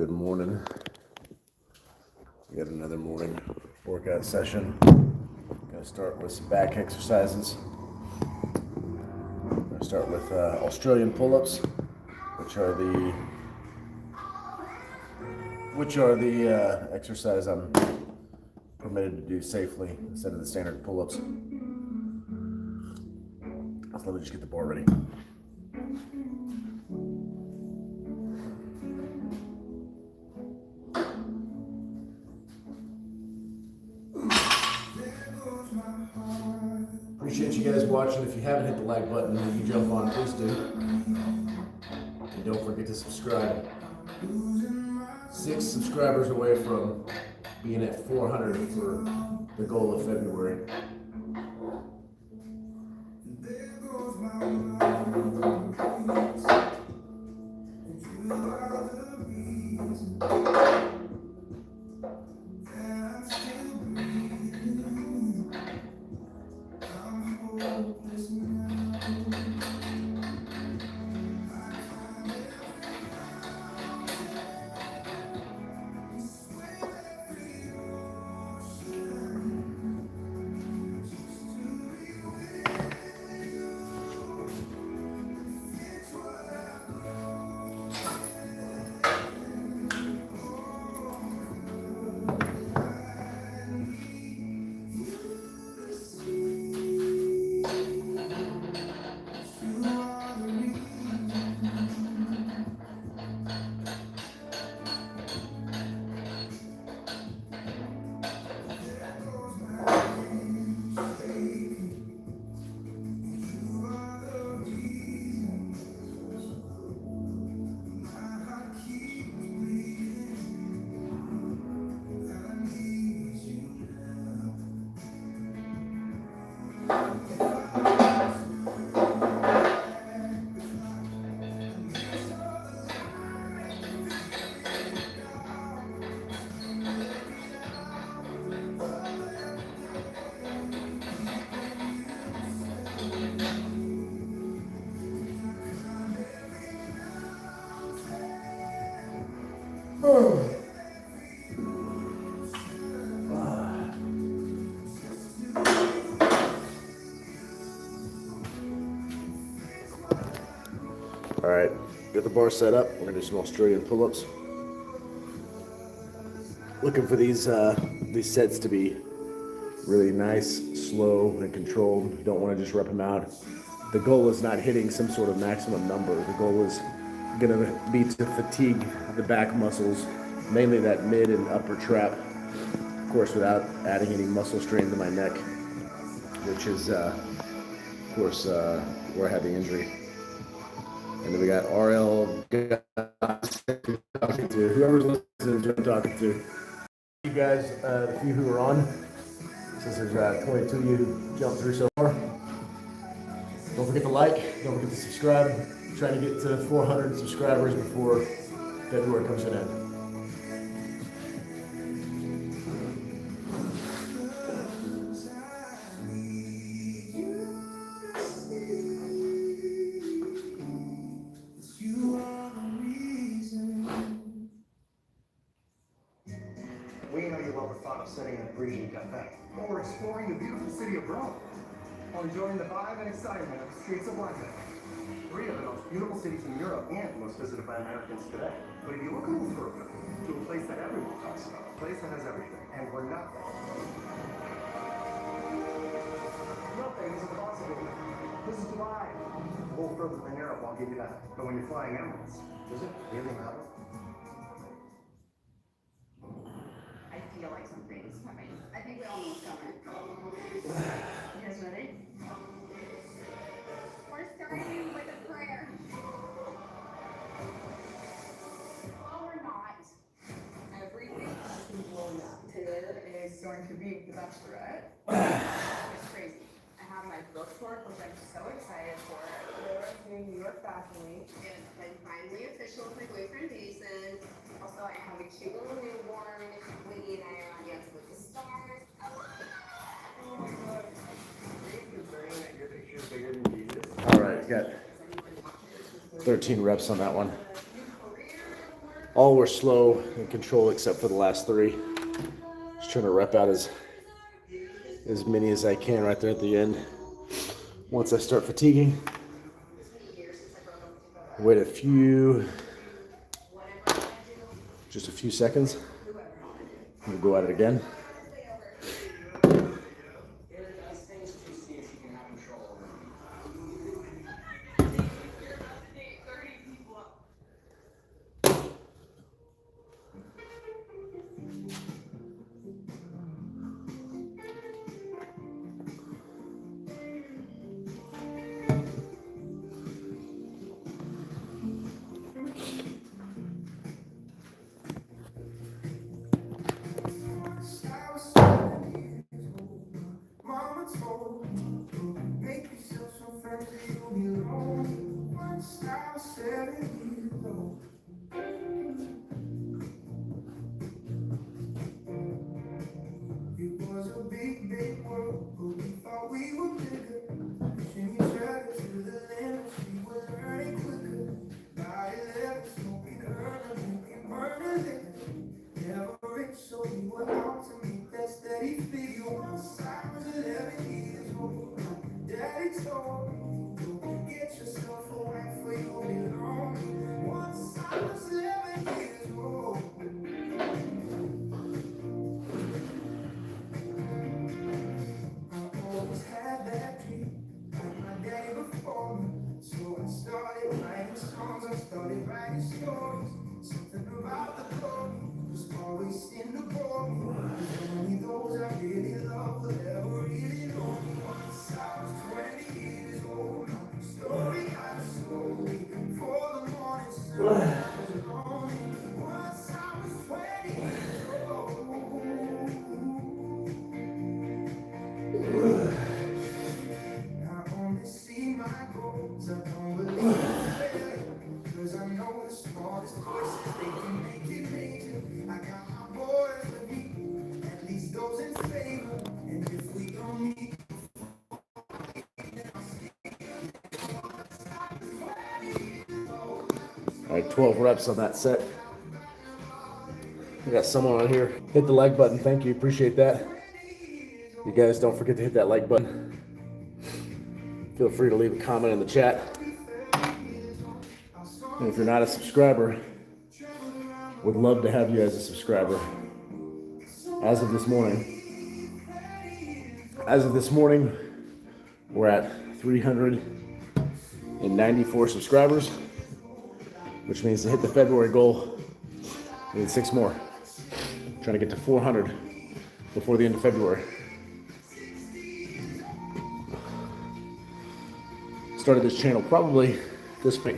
Good morning. We got another morning workout session. Gonna start with some back exercises. Gonna start with Australian pull-ups, which are the exercise I'm permitted to do safely instead of the standard pull-ups. So let me just get the bar ready. Appreciate you guys watching. If you haven't hit the like button when you jump on, please do. And don't forget to subscribe. 6 subscribers away from being at 400 for the goal of February. All right, get the bar set up. We're gonna do some Australian pull-ups. Looking for these sets to be really nice, slow, and controlled. You don't want to just rep them out. The goal is not hitting some sort of maximum number. The goal is gonna be to fatigue the back muscles, mainly that mid and upper trap. Of course, without adding any muscle strain to my neck, which is, of course, where I had the injury. And then we got RL talking to whoever's listening to I'm talking to. You guys, the few who are on, since there's 22 of you who jumped through so far. Don't forget to like, don't forget to subscribe. I'm trying to get to 400 subscribers before February comes to an end. We know you love the thought of sitting in a breezy cafe, or exploring the beautiful city of Rome, or enjoying the vibe and excitement of the streets of London. 3 of the most beautiful cities in Europe and most visited by Americans today. But if you look a little further, to a place that everyone talks about, a place that has everything, and where nothing is impossible. This is Dubai. A little further than Europe, I'll give you that. But when you're flying Emirates, does it really matter? I feel like something is coming. I think we all know what's coming. You guys ready? We're starting with a prayer. Well, we're not. Everything has been blown up. Today is going to be the Bachelorette. It's crazy. I have my book tour, which I'm so excited for. We're doing New York Fashion Week. It's been finally official with my boyfriend Jason. Also, I have a cute little newborn. Whitney and I are on Dancing with the Stars. Oh my god. All right, got 13 reps on that one. All were slow and controlled except for the last 3. Just trying to rep out as many as I can right there at the end. Once I start fatiguing, wait just a few seconds. We'll go at it again. All right, 12 reps on that set. We got someone on here. Hit the like button. Thank you. Appreciate that. You guys don't forget to hit that like button. Feel free to leave a comment in the chat. And if you're not a subscriber, would love to have you as a subscriber. As of this morning, we're at 394 subscribers, which means to hit the February goal, we need 6 more. Trying to get to 400 before the end of February. Started this channel probably this week,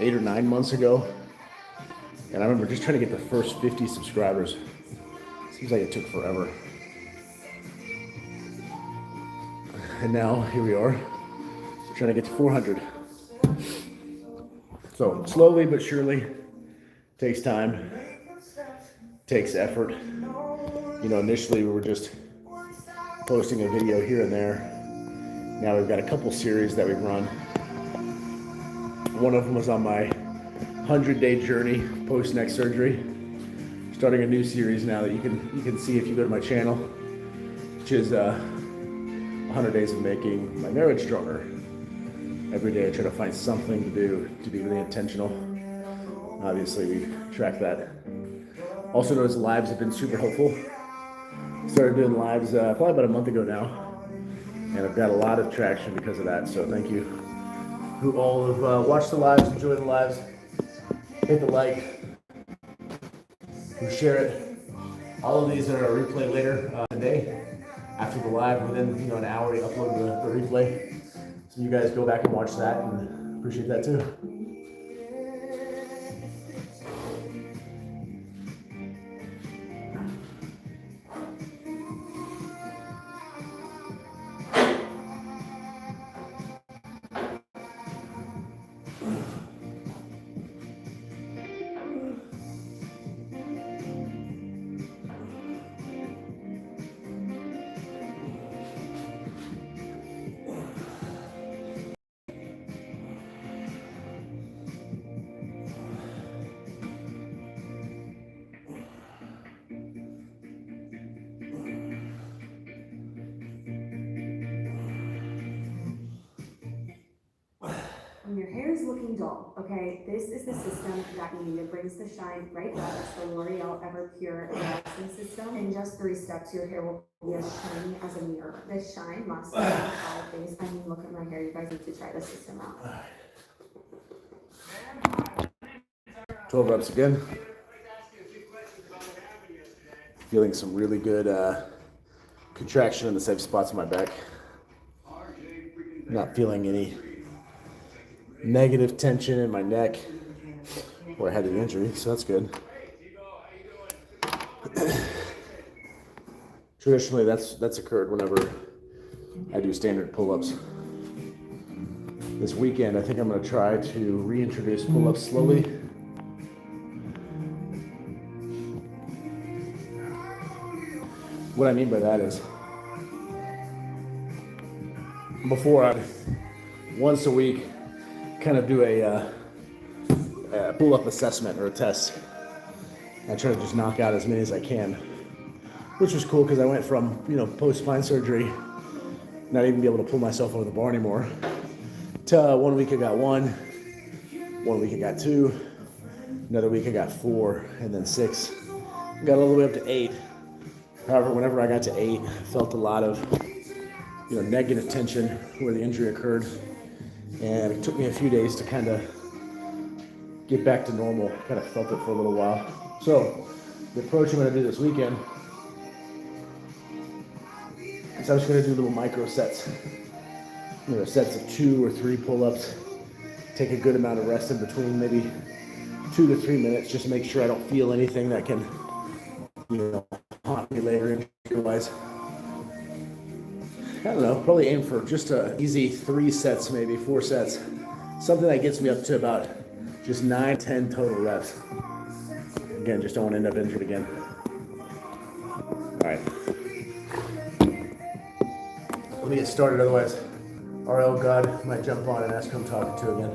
8 or 9 months ago. And I remember just trying to get the first 50 subscribers. Seems like it took forever. And now here we are, trying to get to 400. So slowly but surely, takes time, takes effort. You know, initially we were just posting a video here and there. Now we've got a couple series that we've run. One of them was on my 100-day journey post neck surgery. Starting a new series now that you can see if you go to my channel, which is 100 days of making my marriage stronger. Every day I try to find something to do to be really intentional. Obviously we track that. Also noticed lives have been super helpful. Started doing lives probably about a month ago now, and I've got a lot of traction because of that. So thank you who all have watched the lives, enjoyed the lives, hit the like, who share it. All of these are a replay later today. After the live, within an hour, you upload the replay. So you guys go back and watch that, and appreciate that too. looking dull, okay? This is the system that you need. It brings the shine right back. It's the L'Oreal Ever Pure Relaxing System. In just 3 steps, your hair will be as shiny as a mirror. This shine must be 5 days. I mean, look at my hair. You guys need to try this system out. 12 reps again. Feeling some really good contraction in the safe spots in my back. Not feeling any negative tension in my neck where I had the injury, so that's good. Traditionally, that's occurred whenever I do standard pull-ups. This weekend, I think I'm going to try to reintroduce pull-ups slowly. What I mean by that is, before I'd once a week kind of do a pull-up assessment or a test. I try to just knock out as many as I can, which was cool because I went from, post-spine surgery, not even be able to pull myself over the bar anymore, to 1 week I got 1 week I got 2, another week I got 4, and then 6. Got all the way up to 8. However, whenever I got to 8, I felt a lot of, negative tension where the injury occurred. And it took me a few days to kind of get back to normal. Kind of felt it for a little while. So the approach I'm going to do this weekend is I'm just going to do little micro sets. Sets of 2 or 3 pull-ups. Take a good amount of rest in between, maybe 2 to 3 minutes, just to make sure I don't feel anything that can, haunt me later injury-wise. I don't know, probably aim for just a easy 3 sets, maybe 4 sets. Something that gets me up to about just 9, 10 total reps. Again, just don't want to end up injured again. All right. Let me get started, otherwise RL God might jump on and ask who I'm talking to again.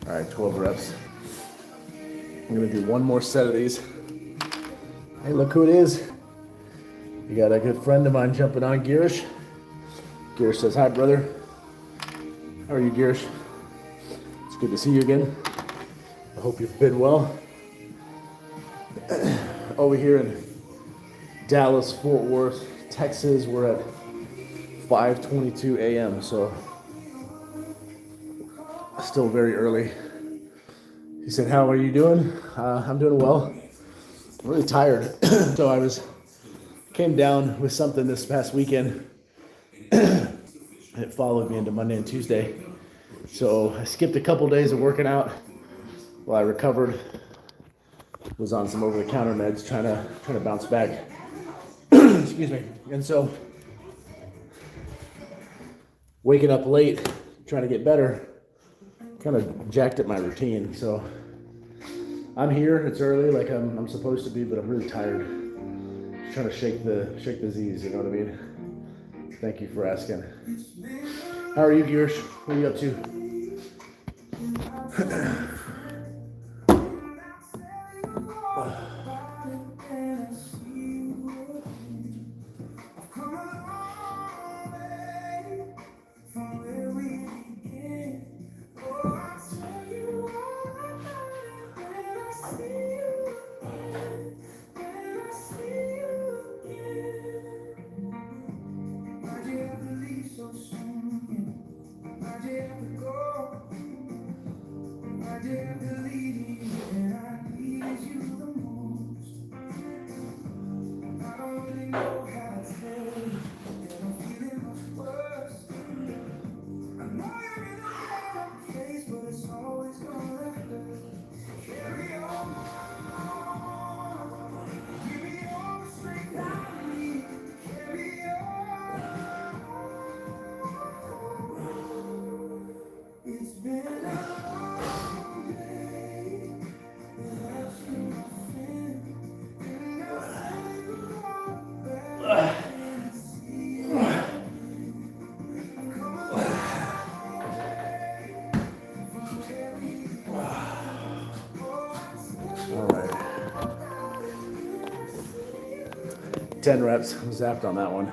All right, 12 reps. I'm gonna do 1 more set of these. Hey, look who it is. You got a good friend of mine jumping on, Girish. Girish says, hi, brother. How are you, Girish? It's good to see you again. I hope you've been well. Over here in Dallas, Fort Worth, Texas, we're at 5:22 a.m., so still very early. He said, how are you doing? I'm doing well. I'm really tired. So I came down with something this past weekend, and it followed me into Monday and Tuesday. So I skipped a couple days of working out while I recovered. Was on some over-the-counter meds, trying to bounce back. Excuse me. And so waking up late, trying to get better, kind of jacked at my routine. So I'm here. It's early, like I'm supposed to be, but I'm really tired. Just trying to shake the Z's. You know what I mean? Thank you for asking. How are you, viewers? What are you up to? 10 reps. I'm zapped on that one.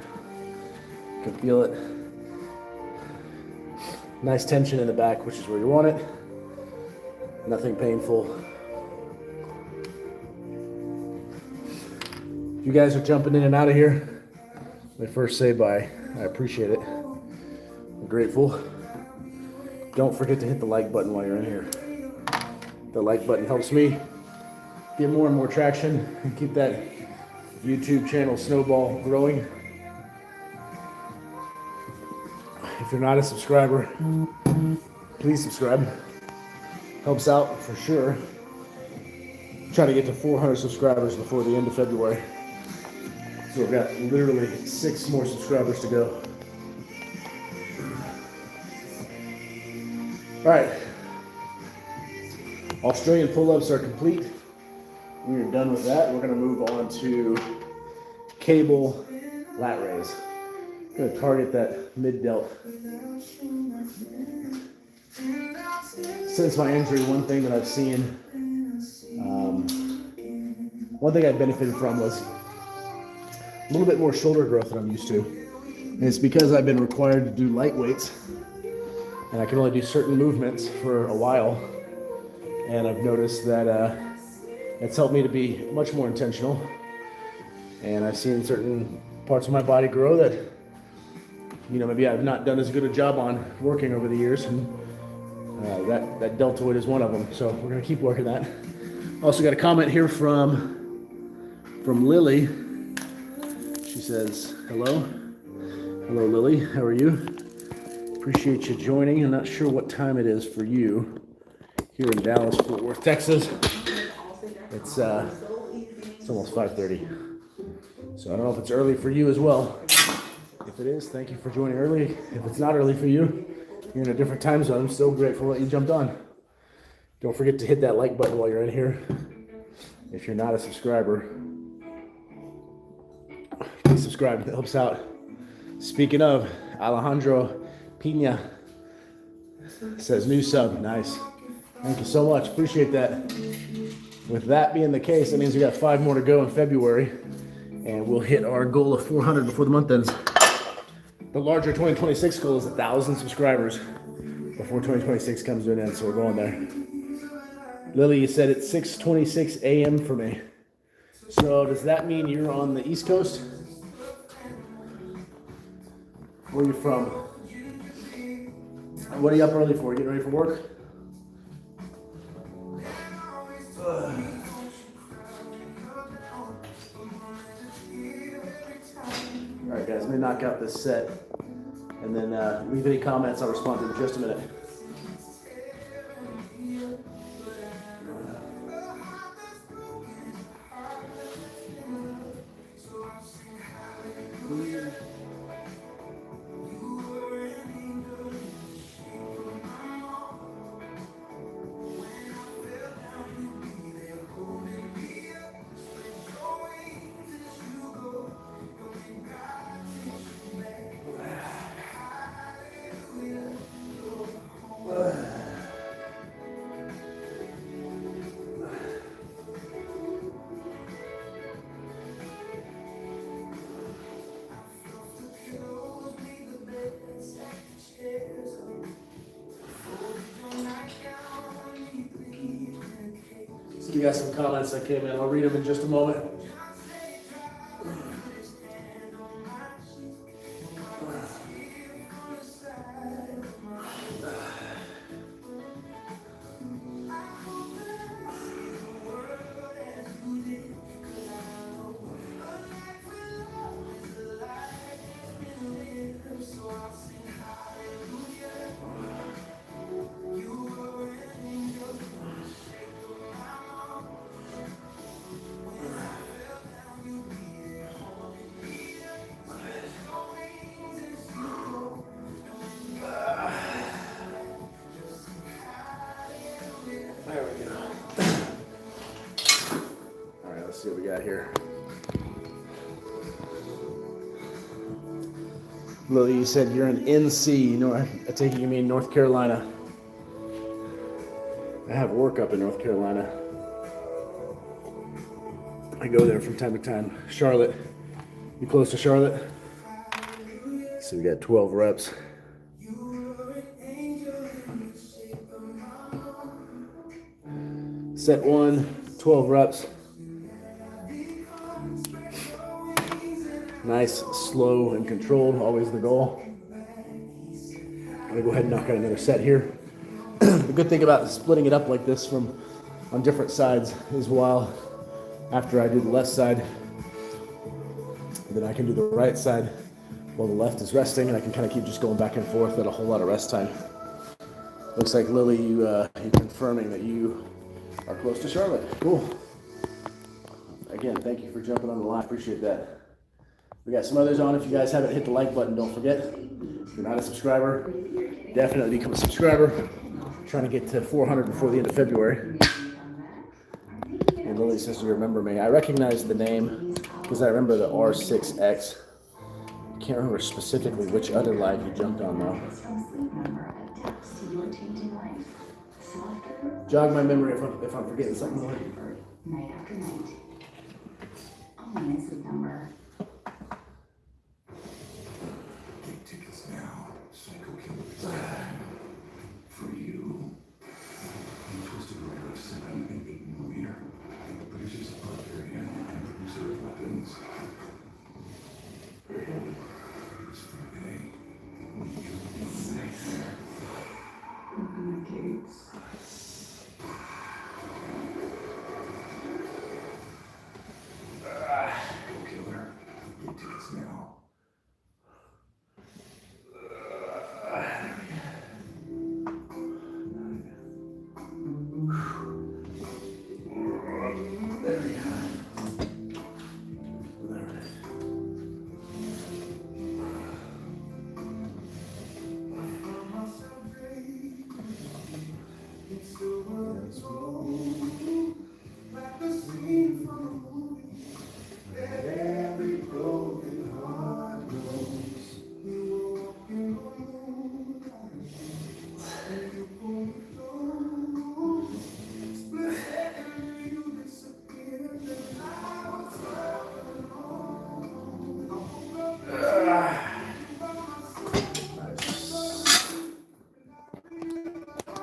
Can feel it. Nice tension in the back, which is where you want it. Nothing painful. If you guys are jumping in and out of here, let me first say bye. I appreciate it. I'm grateful. Don't forget to hit the like button while you're in here. The like button helps me get more and more traction and keep that YouTube channel snowball growing. If you're not a subscriber, please subscribe. Helps out for sure. I'm trying to get to 400 subscribers before the end of February. So we've got literally 6 more subscribers to go. All right. Australian pull-ups are complete. We are done with that. We're going to move on to cable lat raise. I'm going to target that mid delt. Since my injury, one thing that I've seen, one thing I benefited from was a little bit more shoulder growth than I'm used to. And it's because I've been required to do light weights, and I can only do certain movements for a while. And I've noticed that it's helped me to be much more intentional. And I've seen certain parts of my body grow that, you know, maybe I've not done as good a job on working over the years. And that deltoid is one of them. So we're gonna keep working that. Also got a comment here from Lily. She says, hello. Hello, Lily. How are you? Appreciate you joining. I'm not sure what time it is for you here in Dallas, Fort Worth, Texas. It's almost 5:30. So I don't know if it's early for you as well. If it is, thank you for joining early. If it's not early for you, you're in a different time zone. I'm so grateful that you jumped on. Don't forget to hit that like button while you're in here. If you're not a subscriber, please subscribe. It helps out. Speaking of, Alejandro Pina says new sub. Nice. Thank you so much. Appreciate that. With that being the case, that means we got 5 more to go in February, and we'll hit our goal of 400 before the month ends. The larger 2026 goal is 1,000 subscribers before 2026 comes to an end, so we're going there. Lily, you said it's 6:26 a.m. for me. So does that mean you're on the East Coast? Where are you from? What are you up early for? Getting ready for work? Alright guys, let me knock out this set, and then leave any comments. I'll respond to them in just a minute. You got some comments that came in. I'll read them in just a moment. There we go. All right, let's see what we got here. Lily, you said you're in NC. You know, I take it you mean North Carolina. I have work up in North Carolina. I go there from time to time. Charlotte. You close to Charlotte? So we got 12 reps. Set 1, 12 reps. Nice, slow, and controlled, always the goal. I'm gonna go ahead and knock out another set here. The good thing about splitting it up like this from on different sides is while after I do the left side, then I can do the right side while the left is resting, and I can kind of keep just going back and forth at a whole lot of rest time. Looks like Lily, you're confirming that you are close to Charlotte. Cool. Again, thank you for jumping on the line. Appreciate that. We got some others on. If you guys haven't hit the like button, don't forget. If you're not a subscriber, definitely become a subscriber. I'm trying to get to 400 before the end of February. And Lily says you remember me. I recognize the name because I remember the R6X. I can't remember specifically which other live you jumped on though. Jog my memory if I'm forgetting something. Night after night. Only in sleep number. Get tickets now. Psycho Killer for you. You twisted right of set an 8mm. Producers of Barbarian and producer of weapons. It's Friday. You safe. Open the gates. Killer. Get tickets now.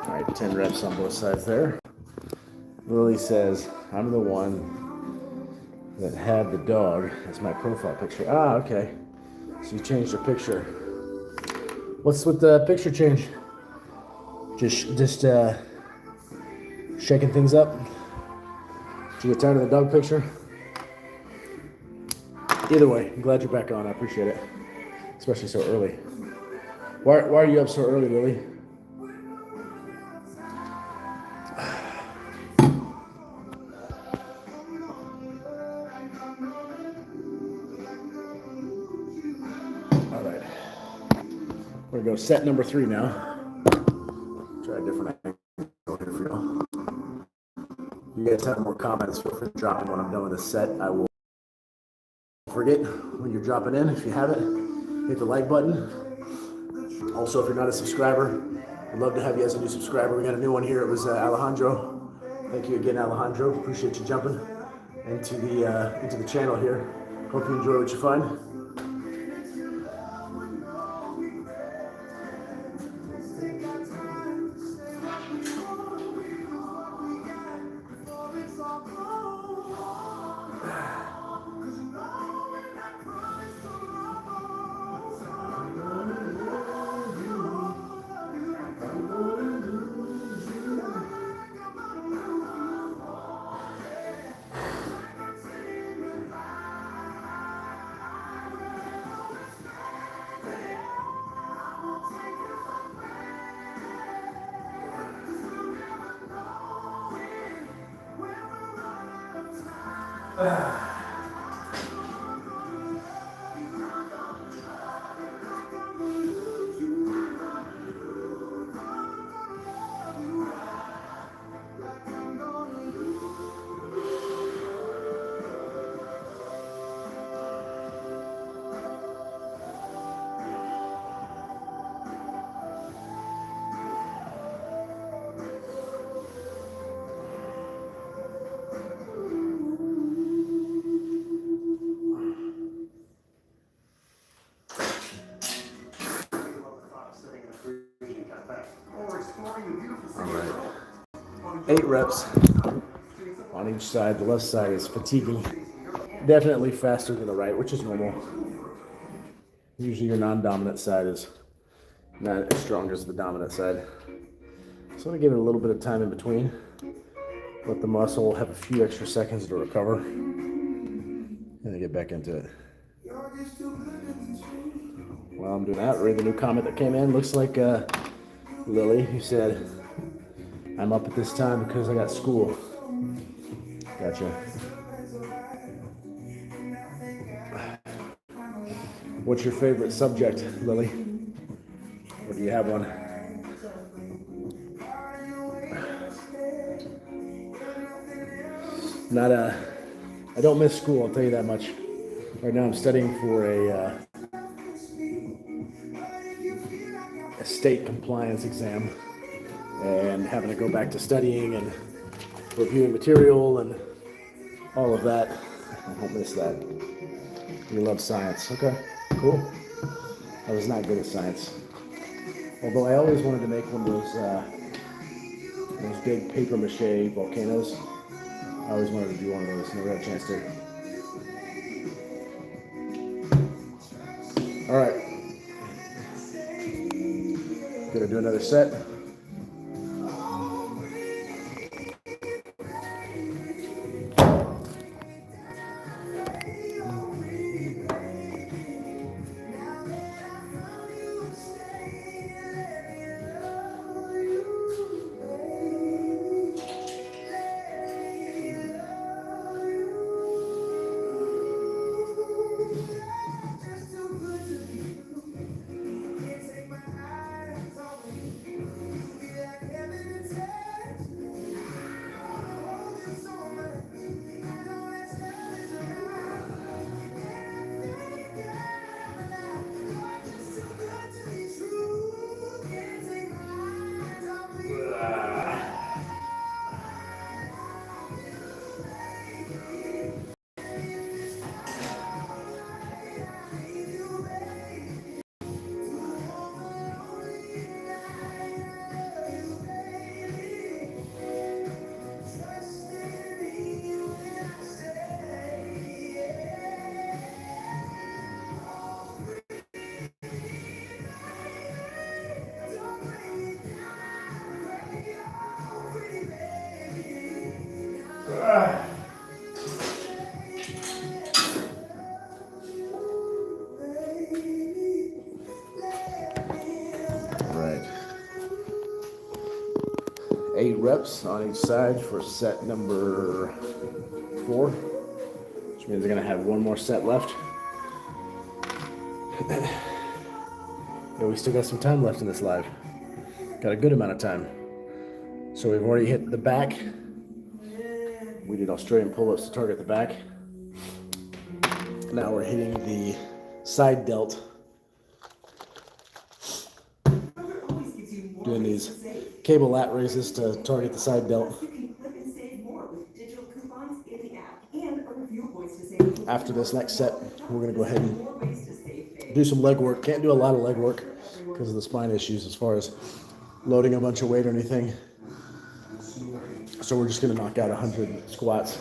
All right, 10 reps on both sides there. Lily says, I'm the one that had the dog as my profile picture. Ah, okay. So you changed your picture. What's with the picture change? Just shaking things up? Did you get tired of the dog picture? Either way, I'm glad you're back on. I appreciate it. Especially so early. Why are you up so early, Lily? All right. We're gonna go set number 3 now. Try a different angle here for y'all. You guys have more comments, feel free to drop them when I'm done with this set. I will forget when you're dropping in. If you haven't, hit the like button. Also, if you're not a subscriber, I'd love to have you as a new subscriber. We got a new one here. It was Alejandro. Thank you again, Alejandro. Appreciate you jumping into the channel here. Hope you enjoy what you find. 8 reps on each side. The left side is fatiguing. Definitely faster than the right, which is normal. Usually your non-dominant side is not as strong as the dominant side. So I'm gonna give it a little bit of time in between. Let the muscle have a few extra seconds to recover. And then get back into it. While I'm doing that, read the new comment that came in. Looks like Lily, who said, I'm up at this time because I got school. Gotcha. What's your favorite subject, Lily? Or do you have one? I don't miss school, I'll tell you that much. Right now I'm studying for a state compliance exam and having to go back to studying and reviewing material and all of that. I don't miss that. You love science. Okay, cool. I was not good at science. Although I always wanted to make one of those big paper mache volcanoes. I always wanted to do one of those, never had a chance to. All right. Gonna do another set. Right. 8 reps on each side for set number 4, which means they're gonna have one more set left. Yeah, we still got some time left in this live. Got a good amount of time. So we've already hit the back. We did Australian pull-ups to target the back. Now we're hitting the side delt. Doing these cable lat raises to target the side delt. After this next set, we're gonna go ahead and do some leg work. Can't do a lot of leg work because of the spine issues as far as loading a bunch of weight or anything. So we're just gonna knock out 100 squats,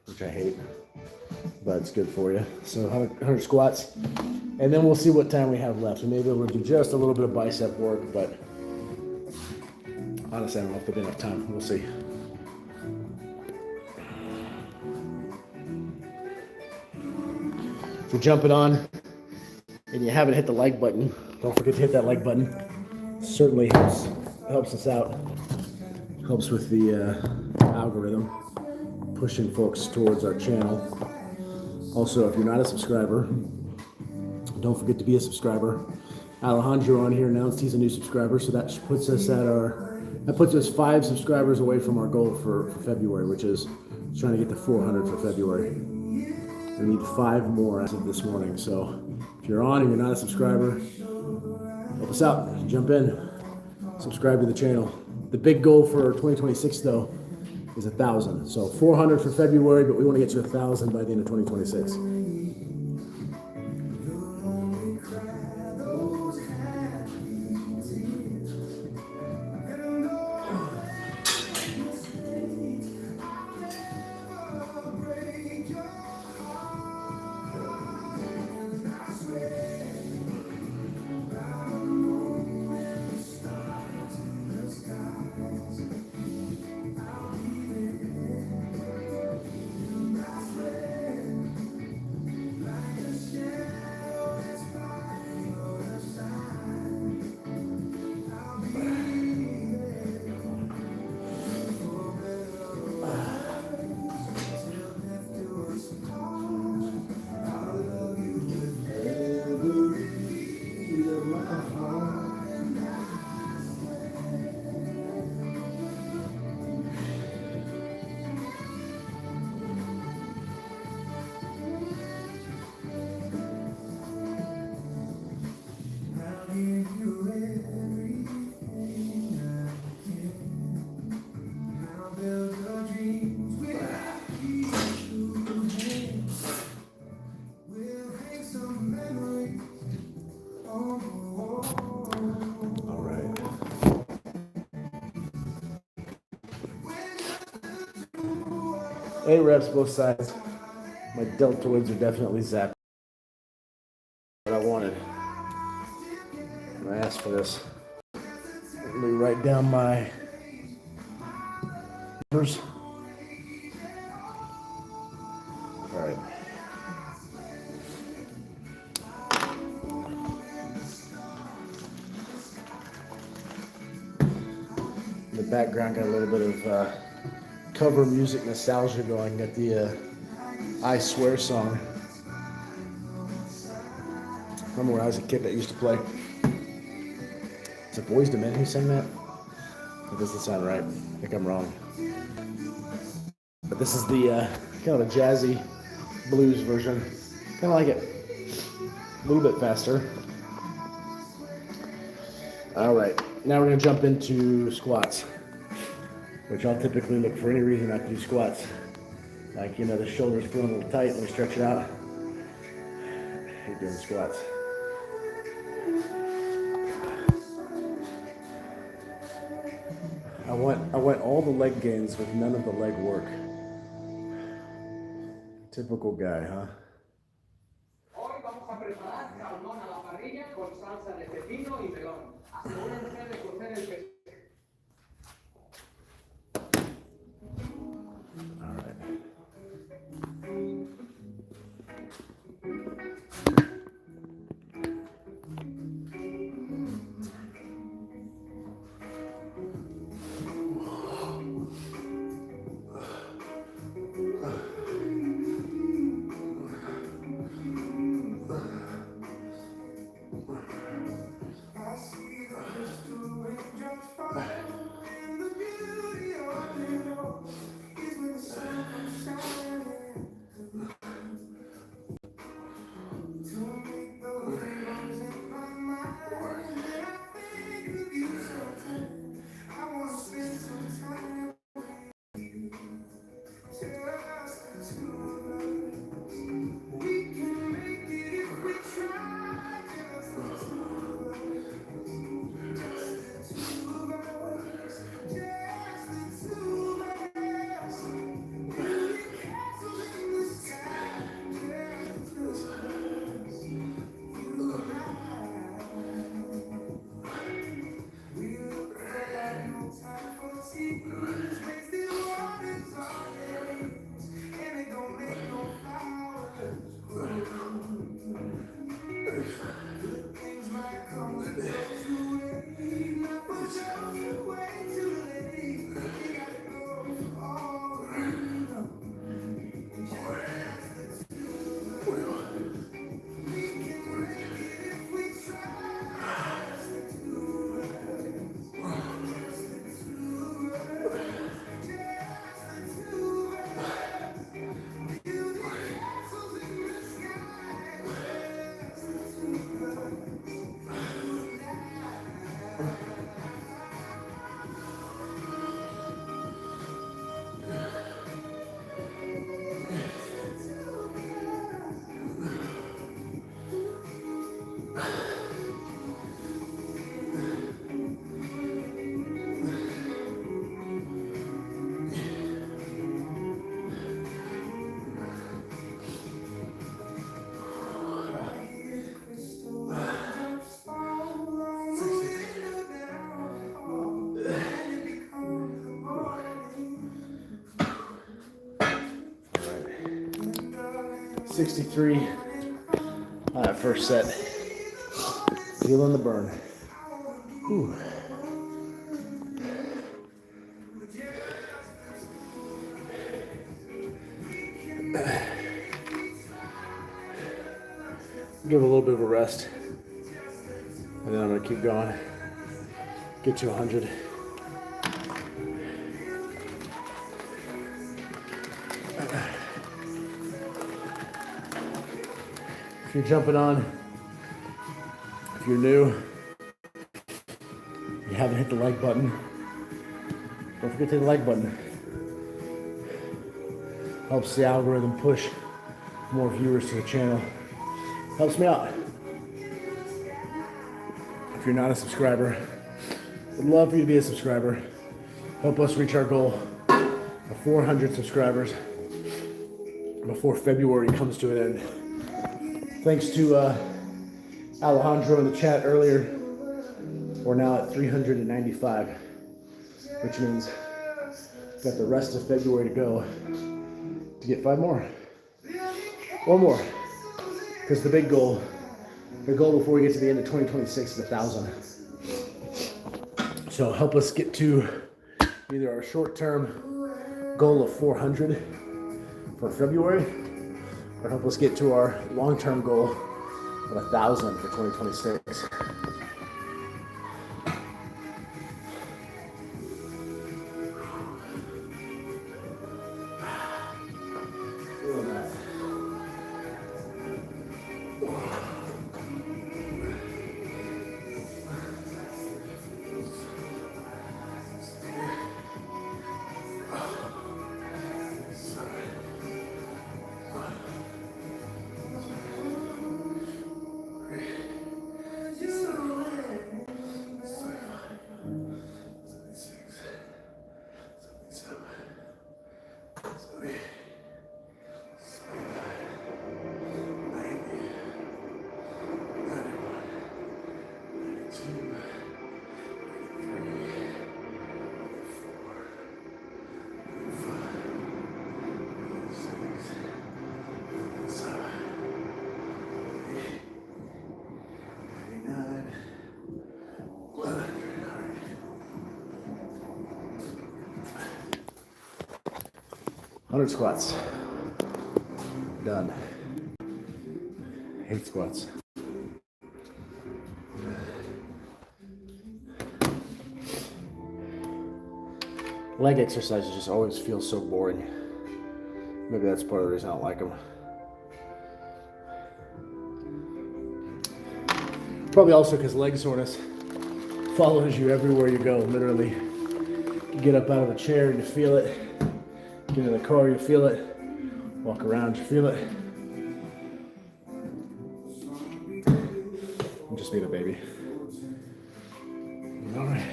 which I hate, but it's good for you. So 100 squats, and then we'll see what time we have left. We may be able to do just a little bit of bicep work, but honestly, I don't know if there'll be enough time. We'll see. If you're jumping on and you haven't hit the like button, don't forget to hit that like button. Certainly helps us out. Helps with the algorithm, pushing folks towards our channel. Also, if you're not a subscriber, don't forget to be a subscriber. Alejandro on here announced he's a new subscriber, so that puts us at 5 subscribers away from our goal for February, which is trying to get to 400 for February. We need 5 more as of this morning. So if you're on and you're not a subscriber, help us out. Jump in, subscribe to the channel. The big goal for 2026 though is 1,000. So 400 for February, but we want to get to 1,000 by the end of 2026. 8 reps both sides. My deltoids are definitely zapped. What I wanted. I asked for this. Let me write down my numbers. All right. In the background, got a little bit of cover music nostalgia going. Got the I Swear song. Remember when I was a kid that used to play? Is it Boyz II Men who sang that? That doesn't sound right. I think I'm wrong. But this is the kind of a jazzy blues version. Kind of like it. A little bit faster. All right, now we're gonna jump into squats, which I'll typically look for any reason not to do squats. Like, you know, the shoulders feeling a little tight, let me stretch it out. You're doing squats. I want all the leg gains with none of the leg work. Typical guy, huh? Hoy vamos a preparar salmón a la parrilla con salsa de pepino y melón. Asegúrense de cocer el pescado. All right. Right. 63 on that first set. Feeling the burn. Whew. Give a little bit of a rest, and then I'm gonna keep going. Get to 100. If you're jumping on, if you're new, you haven't hit the like button, don't forget to hit the like button. Helps the algorithm push more viewers to the channel. Helps me out. If you're not a subscriber, would love for you to be a subscriber. Help us reach our goal of 400 subscribers. before February comes to an end. Thanks to Alejandro in the chat earlier, we're now at 395, which means we've got the rest of February to go to get 5 more. Or more. Because the goal before we get to the end of 2026 is 1,000. So help us get to either our short-term goal of 400 for February, or help us get to our long-term goal of 1,000 for 2026. Squats. Done. 8 squats. Leg exercises just always feel so boring. Maybe that's part of the reason I don't like them. Probably also because leg soreness follows you everywhere you go, literally. You get up out of the chair and you feel it. Get in the car, you feel it. Walk around, you feel it. I'm just being a baby. All right.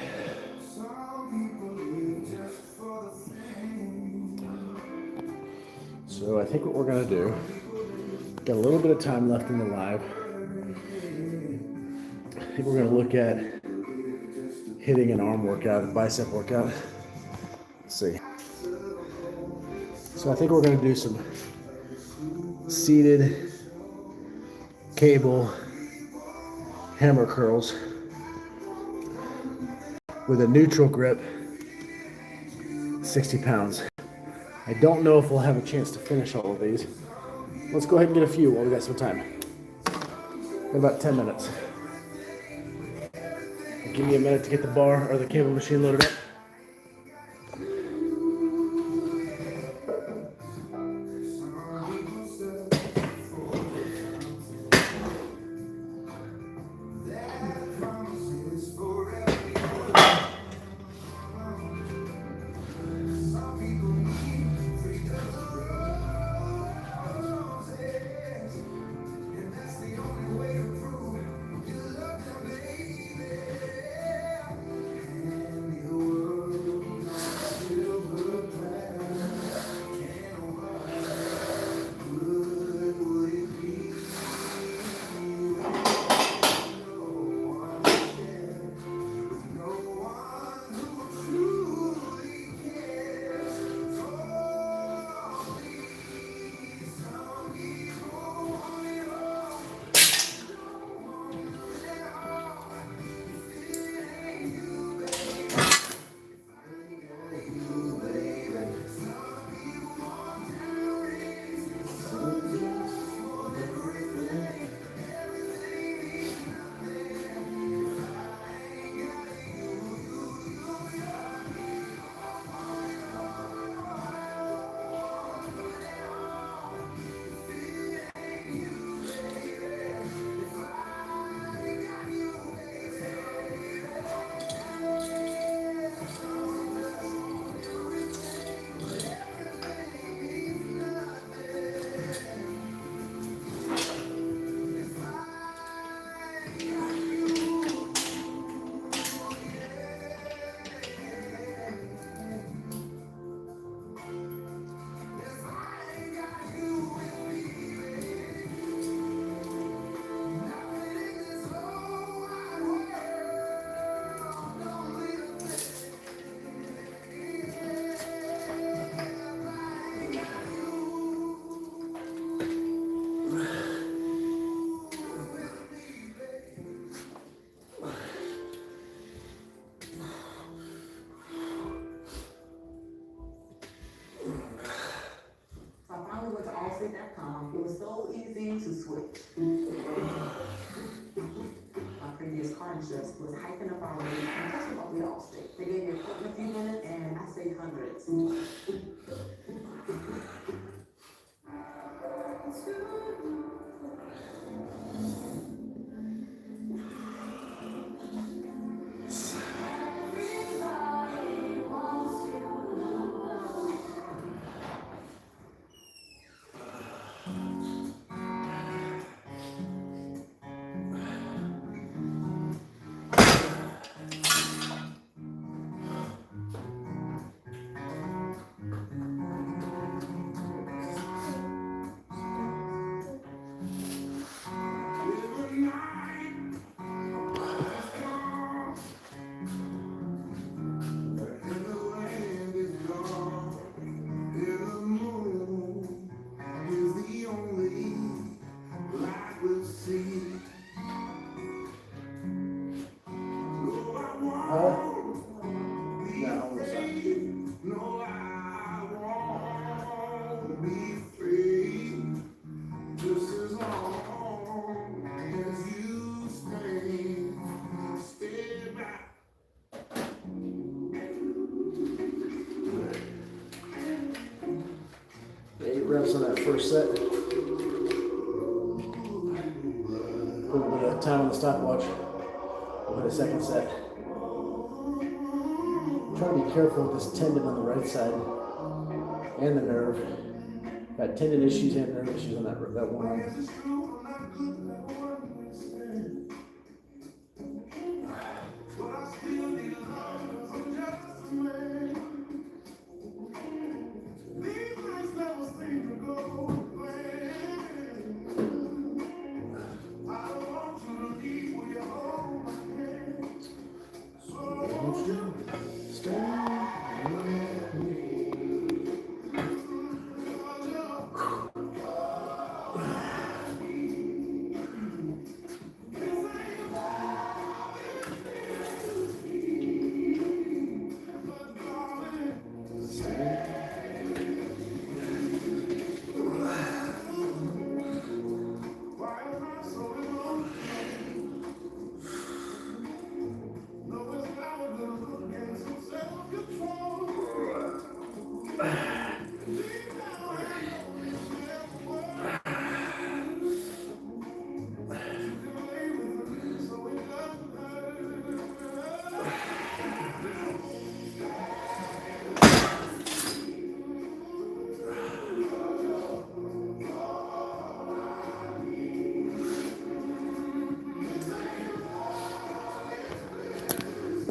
So I think what we're gonna do, got a little bit of time left in the live. I think we're gonna look at hitting an arm workout, a bicep workout. Let's see. So I think we're going to do some seated cable hammer curls with a neutral grip, 60 pounds. I don't know if we'll have a chance to finish all of these. Let's go ahead and get a few while we got some time. In about 10 minutes. Give me a minute to get the bar or the cable machine loaded up. Allstate.com. It was so easy to switch. My previous car insurance was hiking up already. And that's what we Allstate. They gave me a quote in a few minutes and I saved hundreds. Eight reps on that first set. Put a little bit of time on the stopwatch. We'll hit a second set. Try to be careful with this tendon on the right side and the nerve. Got tendon issues and nerve issues on that one arm.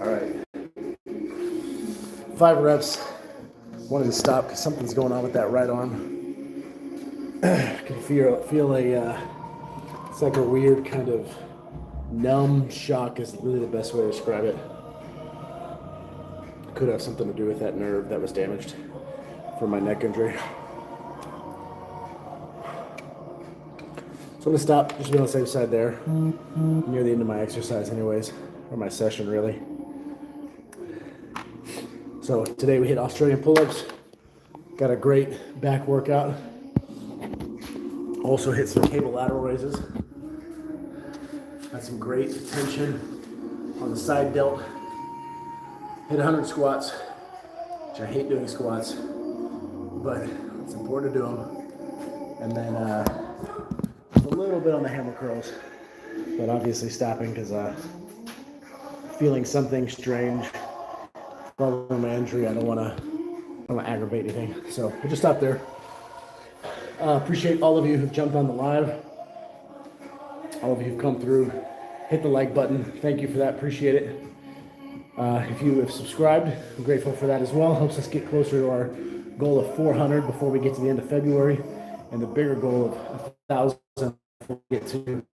All right. 5 reps. Wanted to stop because something's going on with that right arm. I can feel a, it's like a weird kind of numb shock is really the best way to describe it. Could have something to do with that nerve that was damaged from my neck injury. So I'm gonna stop, just be on the safe side there. Near the end of my exercise anyways, or my session really. So today we hit Australian pull-ups. Got a great back workout. Also hit some cable lateral raises. Got some great tension on the side delt. Hit 100 squats, which I hate doing squats, but it's important to do them. And then a little bit on the hammer curls, but obviously stopping because feeling something strange. Probably my injury. I don't want to aggravate anything, so we'll just stop there. Appreciate all of you who've jumped on the live. All of you who've come through. Hit the like button. Thank you for that. Appreciate it. If you have subscribed, I'm grateful for that as well. Helps us get closer to our goal of 400 before we get to the end of February, and the bigger goal of 1,000 before we get to.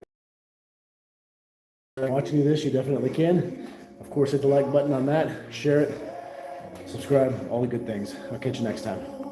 Watching this, you definitely can. Of course, hit the like button on that. Share it. Subscribe. All the good things. I'll catch you next time.